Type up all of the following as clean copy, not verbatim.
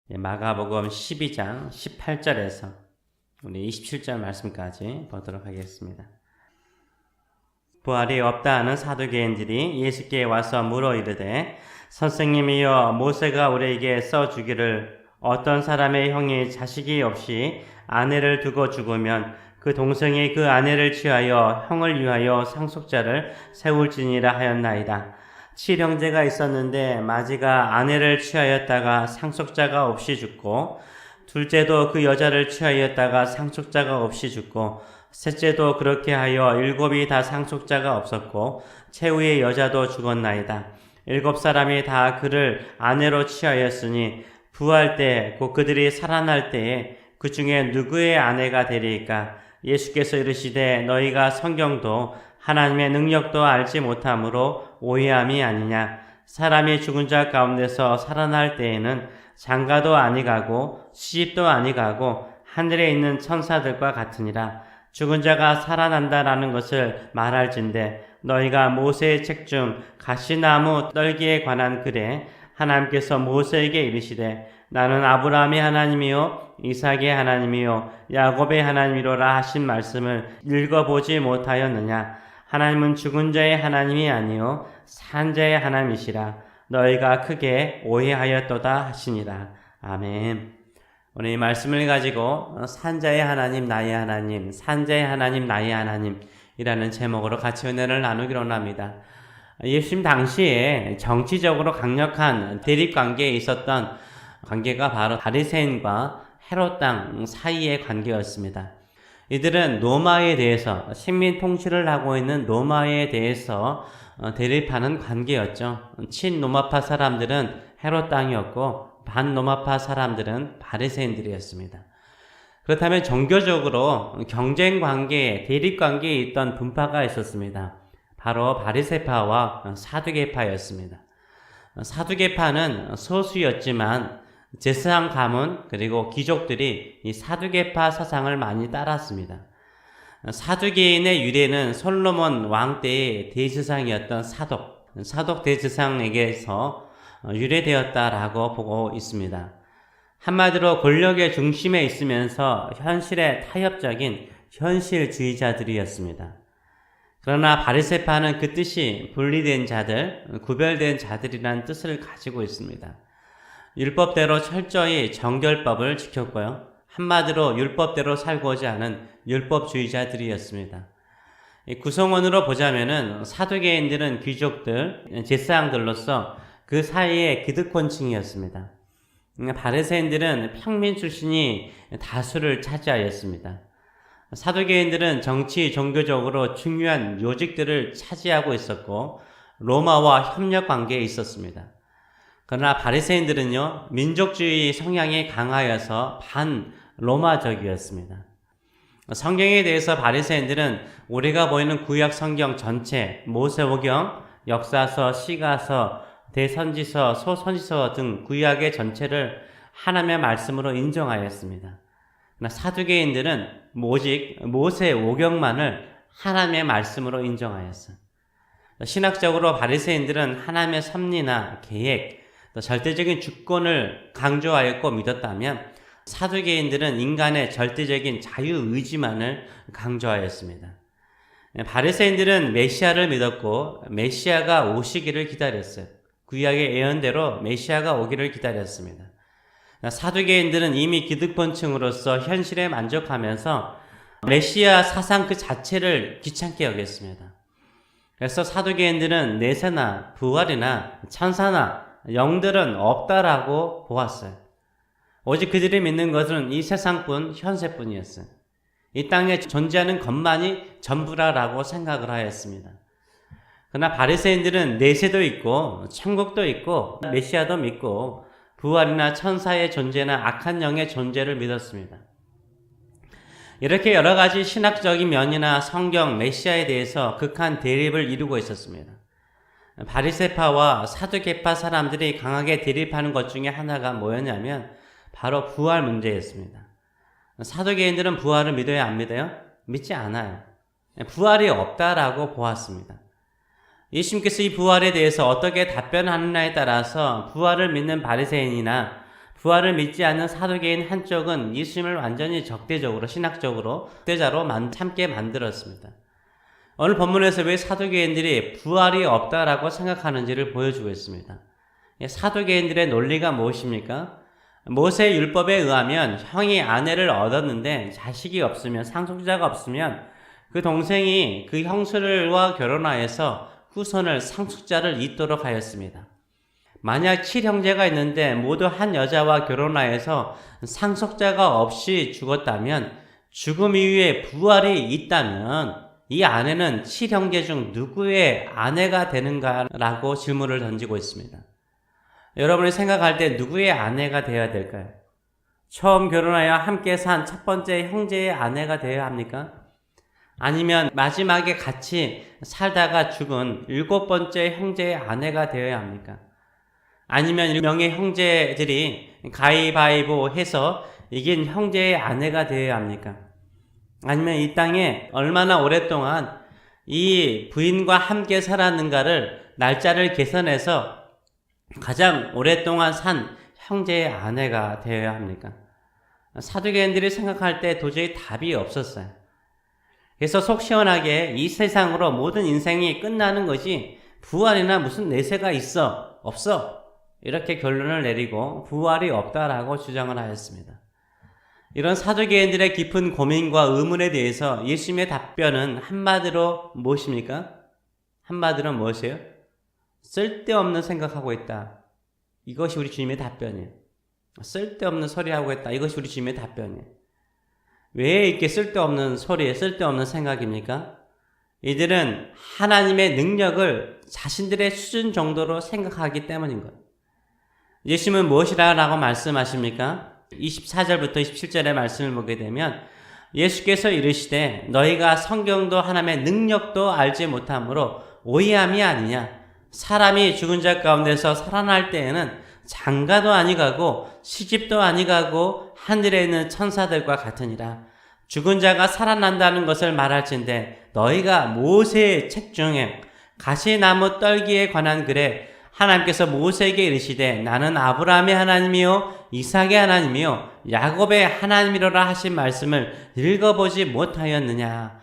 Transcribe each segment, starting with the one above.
마가복음 12장 18절에서 우리 27절 말씀까지 보도록 하겠습니다. 부활이 없다 하는 사두개인들이 예수께 와서 물어 이르되 선생님이여 모세가 우리에게 써주기를 어떤 사람의 형이 자식이 없이 아내를 두고 죽으면 그 동생이 그 아내를 취하여 형을 위하여 상속자를 세울지니라 하였나이다. 7형제가 있었는데 마지가 아내를 취하였다가 상속자가 없이 죽고 둘째도 그 여자를 취하였다가 상속자가 없이 죽고 셋째도 그렇게 하여 7이 다 상속자가 없었고 최후의 여자도 죽었나이다. 7사람이 다 그를 아내로 취하였으니 부활 때 곧 그들이 살아날 때에 그 중에 누구의 아내가 되리이까? 예수께서 이르시되 너희가 성경도 하나님의 능력도 알지 못함으로 오해함이 아니냐. 사람이 죽은 자 가운데서 살아날 때에는 장가도 아니가고 시집도 아니가고 하늘에 있는 천사들과 같으니라. 죽은 자가 살아난다라는 것을 말할진대 너희가 모세의 책 중 가시나무 떨기에 관한 글에 하나님께서 모세에게 이르시되 나는 아브라함의 하나님이요 이삭의 하나님이요 야곱의 하나님이로라 하신 말씀을 읽어보지 못하였느냐. 하나님은 죽은 자의 하나님이 아니요 산 자의 하나님이시라. 너희가 크게 오해하였도다 하시니라. 아멘. 오늘 이 말씀을 가지고 산 자의 하나님 나의 하나님, 산 자의 하나님 나의 하나님이라는 제목으로 같이 은혜를 나누기로 합니다. 예수님 당시에 정치적으로 강력한 대립관계에 있었던 관계가 바로 바리새인과 헤롯 왕 사이의 관계였습니다. 이들은 로마에 대해서 식민 통치를 하고 있는 로마에 대해서 대립하는 관계였죠. 친로마파 사람들은 헤롯 왕이었고 반로마파 사람들은 바리새인들이었습니다. 그렇다면 종교적으로 경쟁 관계에 대립 관계에 있던 분파가 있었습니다. 바로 바리새파와 사두개파였습니다. 사두개파는 소수였지만 제사장 가문 그리고 귀족들이 이 사두개파 사상을 많이 따랐습니다. 사두개인의 유래는 솔로몬 왕 때의 대제사장이었던 사독 대제사장에게서 유래되었다라고 보고 있습니다. 한마디로 권력의 중심에 있으면서 현실에 타협적인 현실주의자들이었습니다. 그러나 바리새파는 그 뜻이 분리된 자들, 구별된 자들이라는 뜻을 가지고 있습니다. 율법대로 철저히 정결법을 지켰고요. 한마디로 율법대로 살고자 하는 율법주의자들이었습니다. 구성원으로 보자면은 사두개인들은 귀족들, 제사장들로서 그 사이의 기득권층이었습니다. 바리새인들은 평민 출신이 다수를 차지하였습니다. 사두개인들은 정치, 종교적으로 중요한 요직들을 차지하고 있었고 로마와 협력 관계에 있었습니다. 그러나 바리새인들은요 민족주의 성향이 강하여서 반로마적이었습니다. 성경에 대해서 바리새인들은 우리가 보이는 구약 성경 전체, 모세오경, 역사서, 시가서, 대선지서, 소선지서 등 구약의 전체를 하나님의 말씀으로 인정하였습니다. 그러나 사두개인들은 오직 모세오경만을 하나님의 말씀으로 인정하였어요. 신학적으로 바리새인들은 하나님의 섭리나 계획, 절대적인 주권을 강조하였고 믿었다면 사두개인들은 인간의 절대적인 자유의지만을 강조하였습니다. 바리새인들은 메시아를 믿었고 메시아가 오시기를 기다렸어요. 구약의 예언대로 메시아가 오기를 기다렸습니다. 사두개인들은 이미 기득권층으로서 현실에 만족하면서 메시아 사상 그 자체를 귀찮게 여겼습니다. 그래서 사두개인들은 내세나 부활이나 천사나 영들은 없다라고 보았어요. 오직 그들이 믿는 것은 이 세상뿐, 현세뿐이었어요. 이 땅에 존재하는 것만이 전부라라고 생각을 하였습니다. 그러나 바리새인들은 내세도 있고 천국도 있고 메시아도 믿고 부활이나 천사의 존재나 악한 영의 존재를 믿었습니다. 이렇게 여러 가지 신학적인 면이나 성경, 메시아에 대해서 극한 대립을 이루고 있었습니다. 바리새파와 사두개파 사람들이 강하게 대립하는 것 중에 하나가 뭐였냐면 바로 부활 문제였습니다. 사두개인들은 부활을 믿어야 안 믿어요? 믿지 않아요. 부활이 없다라고 보았습니다. 예수님께서 이 부활에 대해서 어떻게 답변하느냐에 따라서 부활을 믿는 바리새인이나 부활을 믿지 않는 사두개인 한쪽은 예수님을 완전히 적대적으로 신학적으로 적대자로 참게 만들었습니다. 오늘 본문에서 왜 사두개인들이 부활이 없다라고 생각하는지를 보여주고 있습니다. 사두개인들의 논리가 무엇입니까? 모세 율법에 의하면 형이 아내를 얻었는데 자식이 없으면, 상속자가 없으면 그 동생이 그 형수와 결혼하여서 후손을, 상속자를 잇도록 하였습니다. 만약 7형제가 있는데 모두 한 여자와 결혼하여서 상속자가 없이 죽었다면, 죽음 이후에 부활이 있다면 이 아내는 7형제 중 누구의 아내가 되는가라고 질문을 던지고 있습니다. 여러분이 생각할 때 누구의 아내가 되어야 될까요? 처음 결혼하여 함께 산 첫 번째 형제의 아내가 되어야 합니까? 아니면 마지막에 같이 살다가 죽은 7번째 형제의 아내가 되어야 합니까? 아니면 명의 형제들이 가위바위보 해서 이긴 형제의 아내가 되어야 합니까? 아니면 이 땅에 얼마나 오랫동안 이 부인과 함께 살았는가를 날짜를 계산해서 가장 오랫동안 산 형제의 아내가 되어야 합니까? 사두개인들이 생각할 때 도저히 답이 없었어요. 그래서 속 시원하게 이 세상으로 모든 인생이 끝나는 것이 부활이나 무슨 내세가 있어? 없어? 이렇게 결론을 내리고 부활이 없다라고 주장을 하였습니다. 이런 사두개인들의 깊은 고민과 의문에 대해서 예수님의 답변은 한마디로 무엇입니까? 한마디로 무엇이에요? 쓸데없는 생각하고 있다. 이것이 우리 주님의 답변이에요. 쓸데없는 소리하고 있다. 이것이 우리 주님의 답변이에요. 왜 이렇게 쓸데없는 소리, 쓸데없는 생각입니까? 이들은 하나님의 능력을 자신들의 수준 정도로 생각하기 때문인 거예요. 예수님은 무엇이라고 말씀하십니까? 24절부터 27절의 말씀을 보게 되면 예수께서 이르시되 너희가 성경도 하나님의 능력도 알지 못함으로 오해함이 아니냐. 사람이 죽은 자 가운데서 살아날 때에는 장가도 아니가고 시집도 아니가고 하늘에 있는 천사들과 같으니라. 죽은 자가 살아난다는 것을 말할진대 너희가 모세의 책 중에 가시나무 떨기에 관한 글에 하나님께서 모세에게 이르시되 나는 아브라함의 하나님이요 이삭의 하나님이요 야곱의 하나님이로라 하신 말씀을 읽어보지 못하였느냐.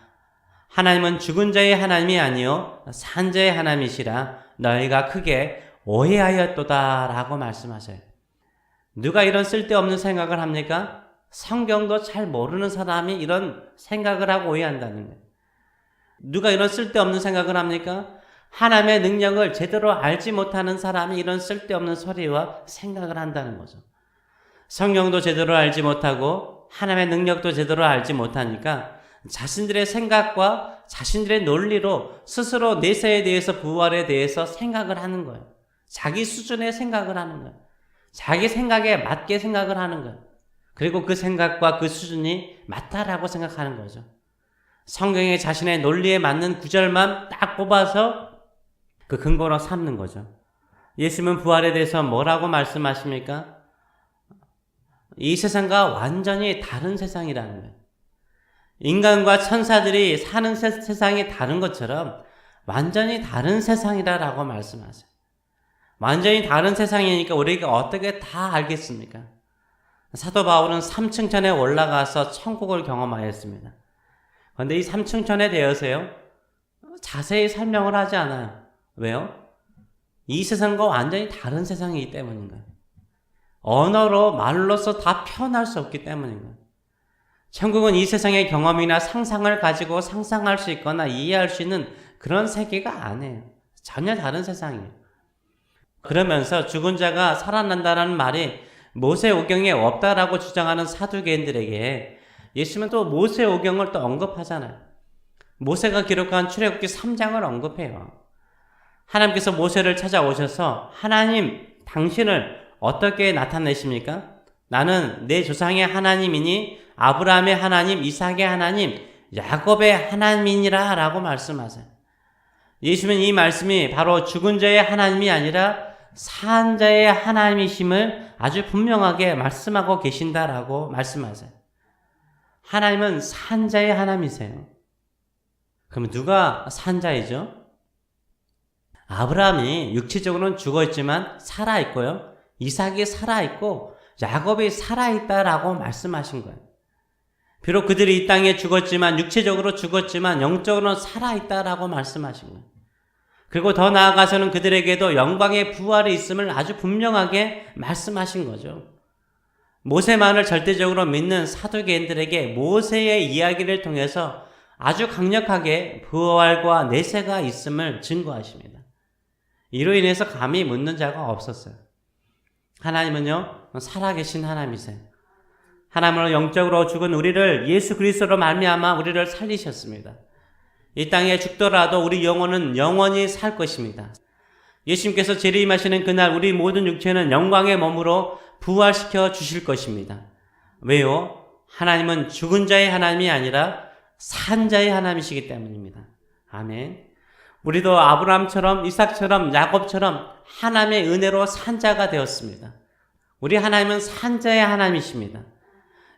하나님은 죽은 자의 하나님이 아니요 산 자의 하나님이시라. 너희가 크게 오해하였도다 라고 말씀하셔요. 누가 이런 쓸데없는 생각을 합니까? 성경도 잘 모르는 사람이 이런 생각을 하고 오해한다는 거예요. 누가 이런 쓸데없는 생각을 합니까? 하나님의 능력을 제대로 알지 못하는 사람이 이런 쓸데없는 소리와 생각을 한다는 거죠. 성경도 제대로 알지 못하고 하나님의 능력도 제대로 알지 못하니까 자신들의 생각과 자신들의 논리로 스스로 내세에 대해서, 부활에 대해서 생각을 하는 거예요. 자기 수준의 생각을 하는 거예요. 자기 생각에 맞게 생각을 하는 거예요. 그리고 그 생각과 그 수준이 맞다라고 생각하는 거죠. 성경에 자신의 논리에 맞는 구절만 딱 뽑아서 그 근거로 삼는 거죠. 예수님은 부활에 대해서 뭐라고 말씀하십니까? 이 세상과 완전히 다른 세상이라는 거예요. 인간과 천사들이 사는 세상이 다른 것처럼 완전히 다른 세상이라고 말씀하세요. 완전히 다른 세상이니까 우리가 어떻게 다 알겠습니까? 사도 바울은 3층천에 올라가서 천국을 경험하였습니다. 그런데 이 3층천에 대해서요 자세히 설명을 하지 않아요. 왜요? 이 세상과 완전히 다른 세상이기 때문인 거예요. 언어로, 말로서 다 표현할 수 없기 때문인 거예요. 천국은 이 세상의 경험이나 상상을 가지고 상상할 수 있거나 이해할 수 있는 그런 세계가 아니에요. 전혀 다른 세상이에요. 그러면서 죽은 자가 살아난다는 말이 모세오경에 없다라고 주장하는 사두개인들에게 예수님은 또 모세오경을 또 언급하잖아요. 모세가 기록한 출애굽기 3장을 언급해요. 하나님께서 모세를 찾아오셔서 하나님, 당신을 어떻게 나타내십니까? 나는 내 조상의 하나님이니 아브라함의 하나님, 이삭의 하나님, 야곱의 하나님이니라 라고 말씀하세요. 예수님은 이 말씀이 바로 죽은 자의 하나님이 아니라 산 자의 하나님이심을 아주 분명하게 말씀하고 계신다라고 말씀하세요. 하나님은 산 자의 하나님이세요. 그럼 누가 산 자이죠? 아브라함이 육체적으로는 죽어있지만 살아있고요. 이삭이 살아있고 야곱이 살아있다라고 말씀하신 거예요. 비록 그들이 이 땅에 죽었지만, 육체적으로 죽었지만 영적으로는 살아있다라고 말씀하신 거예요. 그리고 더 나아가서는 그들에게도 영광의 부활이 있음을 아주 분명하게 말씀하신 거죠. 모세만을 절대적으로 믿는 사두개인들에게 모세의 이야기를 통해서 아주 강력하게 부활과 내세가 있음을 증거하십니다. 이로 인해서 감히 묻는 자가 없었어요. 하나님은요, 살아계신 하나님이세요. 하나님으로 영적으로 죽은 우리를 예수 그리스도로 말미암아 우리를 살리셨습니다. 이 땅에 죽더라도 우리 영혼은 영원히 살 것입니다. 예수님께서 재림하시는 그날 우리 모든 육체는 영광의 몸으로 부활시켜 주실 것입니다. 왜요? 하나님은 죽은 자의 하나님이 아니라 산 자의 하나님이시기 때문입니다. 아멘. 우리도 아브라함처럼 이삭처럼 야곱처럼 하나님의 은혜로 산 자가 되었습니다. 우리 하나님은 산 자의 하나님이십니다.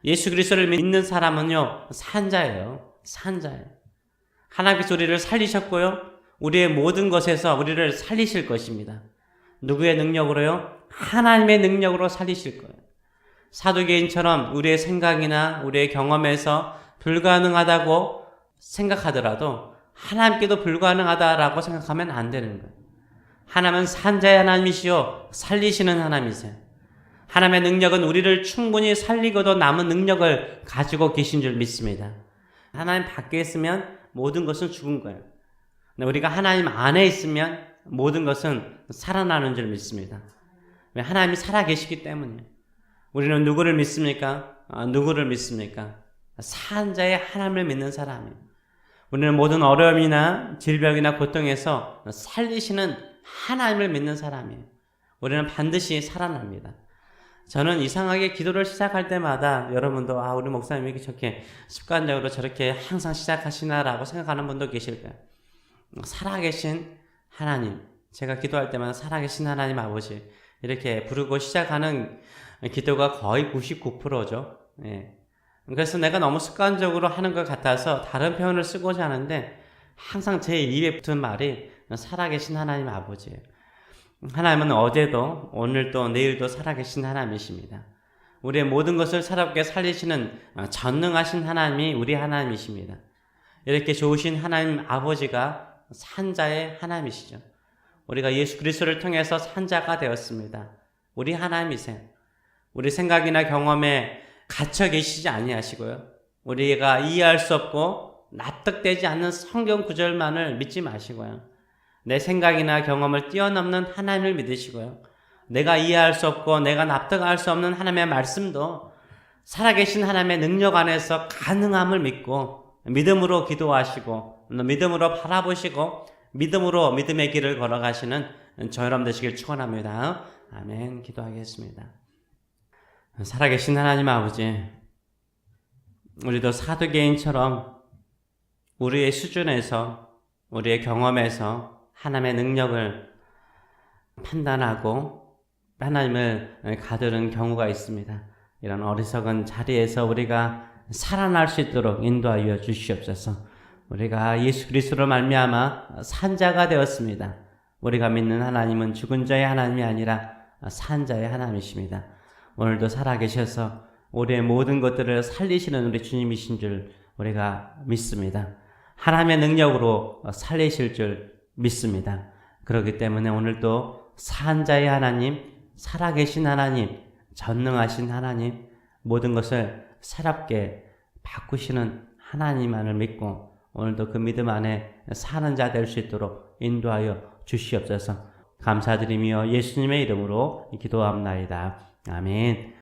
예수 그리스도를 믿는 사람은요, 산 자예요. 산 자예요. 하나님께서 우리를 살리셨고요, 우리의 모든 것에서 우리를 살리실 것입니다. 누구의 능력으로요? 하나님의 능력으로 살리실 거예요. 사두개인처럼 우리의 생각이나 우리의 경험에서 불가능하다고 생각하더라도 하나님께도 불가능하다라고 생각하면 안 되는 거예요. 하나님은 산자의 하나님이시요 살리시는 하나님이세요. 하나님의 능력은 우리를 충분히 살리고도 남은 능력을 가지고 계신 줄 믿습니다. 하나님 밖에 있으면 모든 것은 죽은 거예요. 우리가 하나님 안에 있으면 모든 것은 살아나는 줄 믿습니다. 왜? 하나님이 살아계시기 때문이에요. 우리는 누구를 믿습니까? 누구를 믿습니까? 산자의 하나님을 믿는 사람이에요. 우리는 모든 어려움이나 질병이나 고통에서 살리시는 하나님을 믿는 사람이에요. 우리는 반드시 살아납니다. 저는 이상하게 기도를 시작할 때마다 여러분도 우리 목사님이 저렇게 습관적으로 저렇게 항상 시작하시나라고 생각하는 분도 계실 거예요. 살아계신 하나님, 제가 기도할 때마다 살아계신 하나님 아버지 이렇게 부르고 시작하는 기도가 거의 99%죠. 예. 그래서 내가 너무 습관적으로 하는 것 같아서 다른 표현을 쓰고자 하는데 항상 제 입에 붙은 말이 살아계신 하나님 아버지예요. 하나님은 어제도 오늘도 내일도 살아계신 하나님이십니다. 우리의 모든 것을 살아있게 살리시는 전능하신 하나님이 우리 하나님이십니다. 이렇게 좋으신 하나님 아버지가 산자의 하나님이시죠. 우리가 예수 그리스도를 통해서 산자가 되었습니다. 우리 하나님이세요. 우리 생각이나 경험에 갇혀 계시지 아니하시고요. 우리가 이해할 수 없고 납득되지 않는 성경 구절만을 믿지 마시고요. 내 생각이나 경험을 뛰어넘는 하나님을 믿으시고요. 내가 이해할 수 없고 내가 납득할 수 없는 하나님의 말씀도 살아계신 하나님의 능력 안에서 가능함을 믿고 믿음으로 기도하시고 믿음으로 바라보시고 믿음으로 믿음의 길을 걸어가시는 저 여러분 되시길 축원합니다. 아멘. 기도하겠습니다. 살아계신 하나님 아버지, 우리도 사두개인처럼 우리의 수준에서 우리의 경험에서 하나님의 능력을 판단하고 하나님을 가두는 경우가 있습니다. 이런 어리석은 자리에서 우리가 살아날 수 있도록 인도하여 주시옵소서. 우리가 예수 그리스도로 말미암아 산자가 되었습니다. 우리가 믿는 하나님은 죽은 자의 하나님이 아니라 산자의 하나님이십니다. 오늘도 살아계셔서 우리의 모든 것들을 살리시는 우리 주님이신 줄 우리가 믿습니다. 하나님의 능력으로 살리실 줄 믿습니다. 그렇기 때문에 오늘도 산자의 하나님, 살아계신 하나님, 전능하신 하나님, 모든 것을 새롭게 바꾸시는 하나님만을 믿고 오늘도 그 믿음 안에 사는 자 될 수 있도록 인도하여 주시옵소서. 감사드리며 예수님의 이름으로 기도합나이다. 아멘.